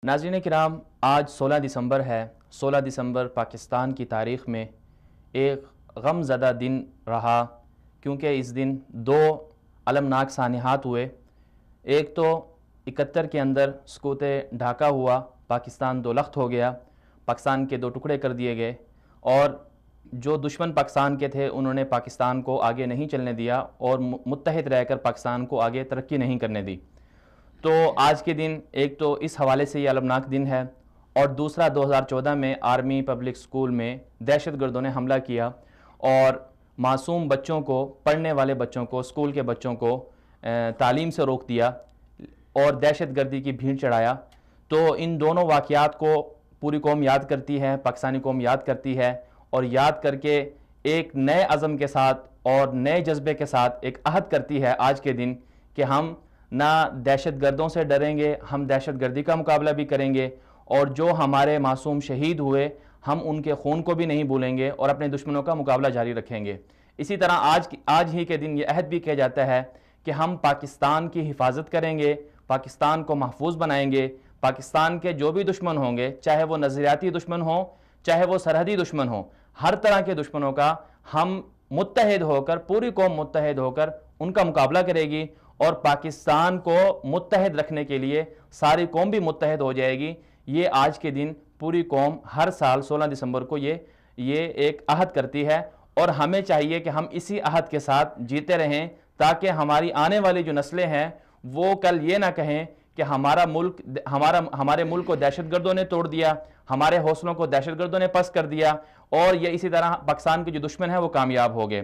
ناظرین کرام، آج 16 دسمبر ہے۔ 16 دسمبر پاکستان کی تاریخ میں ایک غم زدہ دن رہا، کیونکہ اس دن دو المناک سانحات ہوئے۔ ایک تو 71 کے اندر سقوط ڈھاکہ ہوا، پاکستان دو لخت ہو گیا، پاکستان کے دو ٹکڑے کر دیے گئے، اور جو دشمن پاکستان کے تھے انہوں نے پاکستان کو آگے نہیں چلنے دیا اور متحد رہ کر پاکستان کو آگے ترقی نہیں کرنے دی۔ تو آج کے دن ایک تو اس حوالے سے یہ المناک دن ہے، اور دوسرا 2014 میں آرمی پبلک سکول میں دہشت گردوں نے حملہ کیا اور معصوم بچوں کو، پڑھنے والے بچوں کو، سکول کے بچوں کو تعلیم سے روک دیا اور دہشت گردی کی بھیڑ چڑھایا۔ تو ان دونوں واقعات کو پوری قوم یاد کرتی ہے، پاکستانی قوم یاد کرتی ہے، اور یاد کر کے ایک نئے عزم کے ساتھ اور نئے جذبے کے ساتھ ایک عہد کرتی ہے آج کے دن کہ ہم نہ دہشت گردوں سے ڈریں گے، ہم دہشت گردی کا مقابلہ بھی کریں گے، اور جو ہمارے معصوم شہید ہوئے ہم ان کے خون کو بھی نہیں بھولیں گے اور اپنے دشمنوں کا مقابلہ جاری رکھیں گے۔ اسی طرح آج ہی کے دن یہ عہد بھی کیا جاتا ہے کہ ہم پاکستان کی حفاظت کریں گے، پاکستان کو محفوظ بنائیں گے، پاکستان کے جو بھی دشمن ہوں گے، چاہے وہ نظریاتی دشمن ہوں، چاہے وہ سرحدی دشمن ہوں، ہر طرح کے دشمنوں کا ہم متحد ہو کر، پوری قوم متحد ہو کر ان کا مقابلہ کرے گی، اور پاکستان کو متحد رکھنے کے لیے ساری قوم بھی متحد ہو جائے گی۔ یہ آج کے دن پوری قوم ہر سال 16 دسمبر کو یہ ایک عہد کرتی ہے، اور ہمیں چاہیے کہ ہم اسی عہد کے ساتھ جیتے رہیں، تاکہ ہماری آنے والی جو نسلیں ہیں وہ کل یہ نہ کہیں کہ ہمارے ملک کو دہشت گردوں نے توڑ دیا، ہمارے حوصلوں کو دہشت گردوں نے پست کر دیا، اور یہ اسی طرح پاکستان کے جو دشمن ہیں وہ کامیاب ہو گئے۔